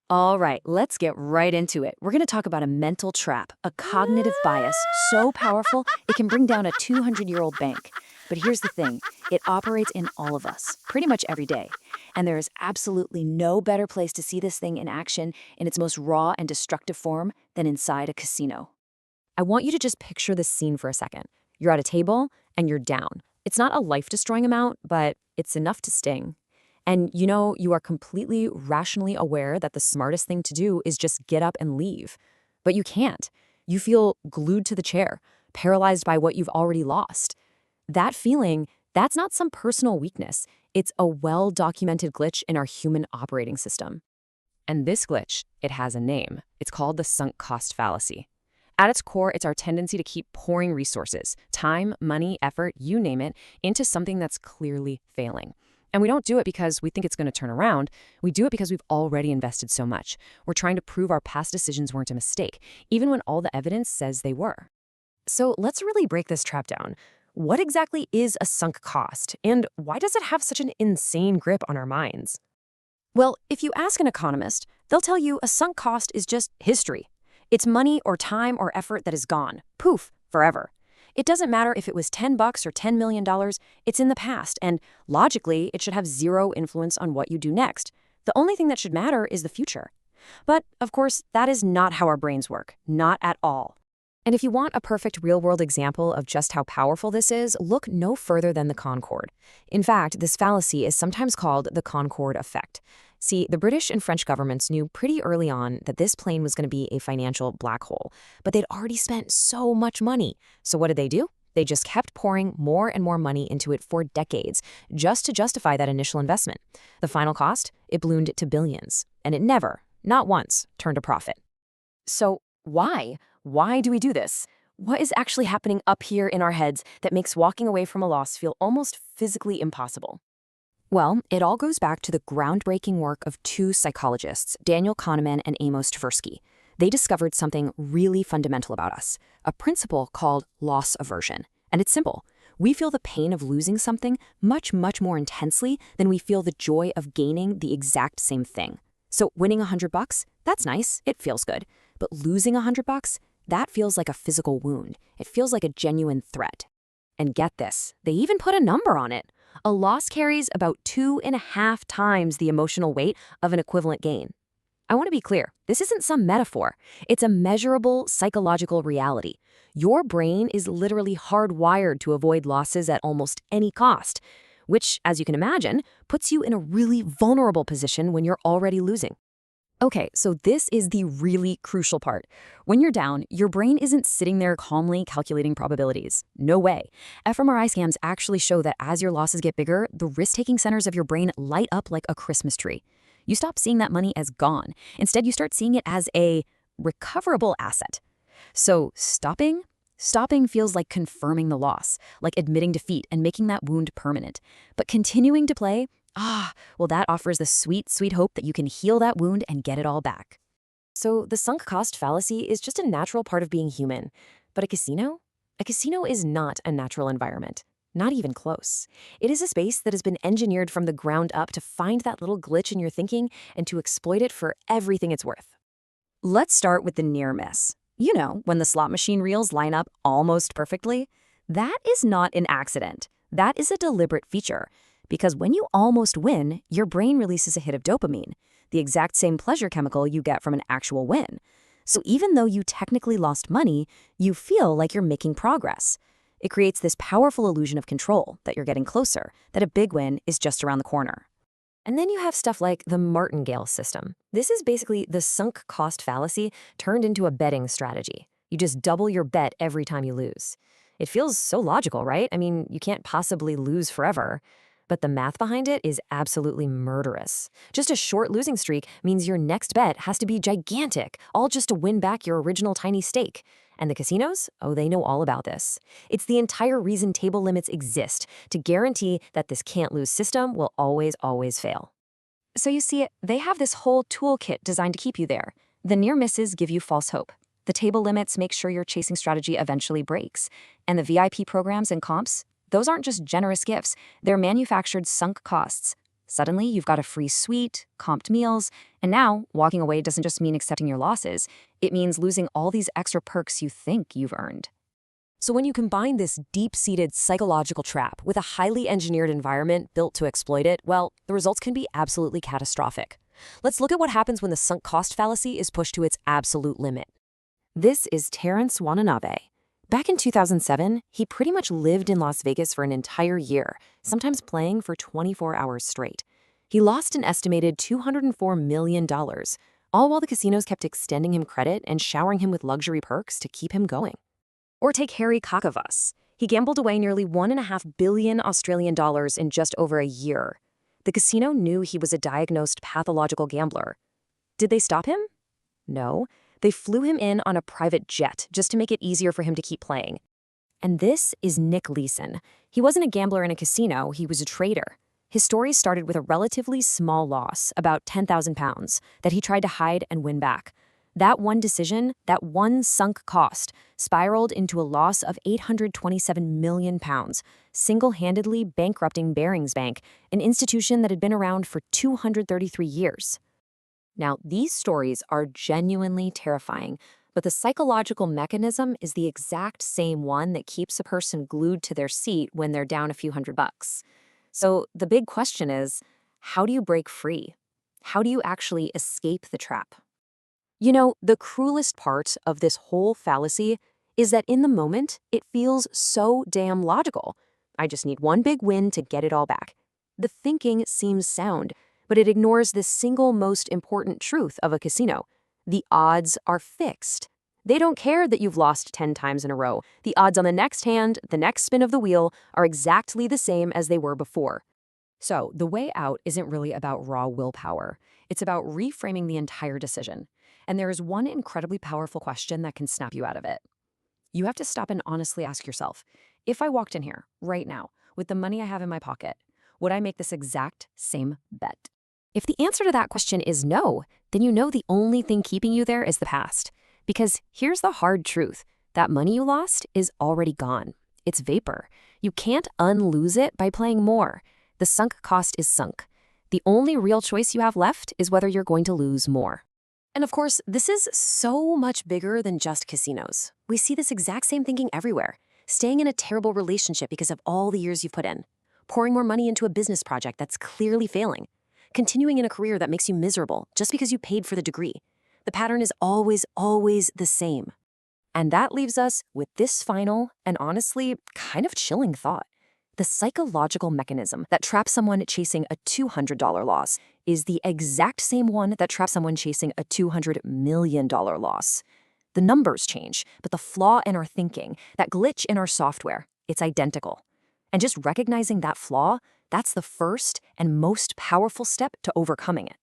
All right, let's get right into it. We're going to talk about a mental trap, a cognitive bias so powerful it can bring down a 200-year-old bank. But here's the thing, it operates in all of us, pretty much every day. And there is absolutely no better place to see this thing in action in its most raw and destructive form than inside a casino. I want you to just picture this scene for a second. You're at a table and you're down. It's not a life-destroying amount, but it's enough to sting. And you are completely rationally aware that the smartest thing to do is just get up and leave. But you can't. You feel glued to the chair, paralyzed by what you've already lost. That feeling, that's not some personal weakness. It's a well-documented glitch in our human operating system. And this glitch, it has a name. It's called the sunk cost fallacy. At its core, it's our tendency to keep pouring resources, time, money, effort, you name it, into something that's clearly failing. And we don't do it because we think it's going to turn around. We do it because we've already invested so much. We're trying to prove our past decisions weren't a mistake, even when all the evidence says they were. So let's really break this trap down. What exactly is a sunk cost, and why does it have such an insane grip on our minds? Well, if you ask an economist, they'll tell you a sunk cost is just history. It's money or time or effort that is gone. Poof, forever. It doesn't matter if it was $10 or $10 million, it's in the past, and logically, it should have zero influence on what you do next. The only thing that should matter is the future. But, of course, that is not how our brains work, not at all. And if you want a perfect real-world example of just how powerful this is, look no further than the Concorde. In fact, this fallacy is sometimes called the Concorde effect. See, the British and French governments knew pretty early on that this plane was going to be a financial black hole, but they'd already spent so much money. So what did they do? They just kept pouring more and more money into it for decades, just to justify that initial investment. The final cost? It ballooned to billions, and it never, not once, turned a profit. So why? Why do we do this? What is actually happening up here in our heads that makes walking away from a loss feel almost physically impossible? Well, it all goes back to the groundbreaking work of two psychologists, Daniel Kahneman and Amos Tversky. They discovered something really fundamental about us, a principle called loss aversion. And it's simple. We feel the pain of losing something much, much more intensely than we feel the joy of gaining the exact same thing. So winning $100, that's nice, it feels good. But losing $100, that feels like a physical wound. It feels like a genuine threat. And get this, they even put a number on it. A loss carries about 2.5 times the emotional weight of an equivalent gain. I want to be clear, this isn't some metaphor. It's a measurable psychological reality. Your brain is literally hardwired to avoid losses at almost any cost, which, as you can imagine, puts you in a really vulnerable position when you're already losing. Okay, so this is the really crucial part. When you're down, your brain isn't sitting there calmly calculating probabilities. No way. fMRI scans actually show that as your losses get bigger, the risk-taking centers of your brain light up like a Christmas tree. You stop seeing that money as gone. Instead, you start seeing it as a recoverable asset. So stopping feels like confirming the loss, like admitting defeat and making that wound permanent. But continuing to play, well, that offers the sweet, sweet hope that you can heal that wound and get it all back. So the sunk cost fallacy is just a natural part of being human. But a casino? A casino is not a natural environment. Not even close. It is a space that has been engineered from the ground up to find that little glitch in your thinking and to exploit it for everything it's worth. Let's start with the near miss. You know, when the slot machine reels line up almost perfectly. That is not an accident. That is a deliberate feature. Because when you almost win, your brain releases a hit of dopamine, the exact same pleasure chemical you get from an actual win. So even though you technically lost money, you feel like you're making progress. It creates this powerful illusion of control, that you're getting closer, that a big win is just around the corner. And then you have stuff like the Martingale system. This is basically the sunk cost fallacy turned into a betting strategy. You just double your bet every time you lose. It feels so logical, right? I mean, you can't possibly lose forever. But the math behind it is absolutely murderous. Just a short losing streak means your next bet has to be gigantic, all just to win back your original tiny stake. And the casinos? Oh, they know all about this. It's the entire reason table limits exist, to guarantee that this can't-lose system will always, always fail. So you see, they have this whole toolkit designed to keep you there. The near misses give you false hope. The table limits make sure your chasing strategy eventually breaks. And the VIP programs and comps? Those aren't just generous gifts, they're manufactured sunk costs. Suddenly, you've got a free suite, comped meals, and now walking away doesn't just mean accepting your losses, it means losing all these extra perks you think you've earned. So when you combine this deep-seated psychological trap with a highly engineered environment built to exploit it, well, the results can be absolutely catastrophic. Let's look at what happens when the sunk cost fallacy is pushed to its absolute limit. This is Terrance Watanabe. Back in 2007, he pretty much lived in Las Vegas for an entire year, sometimes playing for 24 hours straight. He lost an estimated $204 million, all while the casinos kept extending him credit and showering him with luxury perks to keep him going. Or take Harry Kakavas. He gambled away nearly $1.5 billion Australian dollars in just over a year. The casino knew he was a diagnosed pathological gambler. Did they stop him? No. They flew him in on a private jet just to make it easier for him to keep playing. And this is Nick Leeson. He wasn't a gambler in a casino, he was a trader. His story started with a relatively small loss, about £10,000, that he tried to hide and win back. That one decision, that one sunk cost, spiraled into a loss of £827 million, single-handedly bankrupting Barings Bank, an institution that had been around for 233 years. Now, these stories are genuinely terrifying, but the psychological mechanism is the exact same one that keeps a person glued to their seat when they're down a few $100. So the big question is, how do you break free? How do you actually escape the trap? You know, the cruelest part of this whole fallacy is that in the moment, it feels so damn logical. I just need one big win to get it all back. The thinking seems sound, but it ignores the single most important truth of a casino. The odds are fixed. They don't care that you've lost 10 times in a row. The odds on the next hand, the next spin of the wheel, are exactly the same as they were before. So the way out isn't really about raw willpower. It's about reframing the entire decision. And there is one incredibly powerful question that can snap you out of it. You have to stop and honestly ask yourself, if I walked in here right now with the money I have in my pocket, would I make this exact same bet? If the answer to that question is no, then you know the only thing keeping you there is the past. Because here's the hard truth. That money you lost is already gone. It's vapor. You can't unlose it by playing more. The sunk cost is sunk. The only real choice you have left is whether you're going to lose more. And of course, this is so much bigger than just casinos. We see this exact same thinking everywhere. Staying in a terrible relationship because of all the years you've put in. Pouring more money into a business project that's clearly failing. Continuing in a career that makes you miserable just because you paid for the degree. The pattern is always the same. And that leaves us with this final and honestly kind of chilling thought. The psychological mechanism that traps someone chasing a $200 loss is the exact same one that traps someone chasing a $200 million loss. The numbers change, but the flaw in our thinking, that glitch in our software, it's identical. And just recognizing that flaw, that's the first and most powerful step to overcoming it.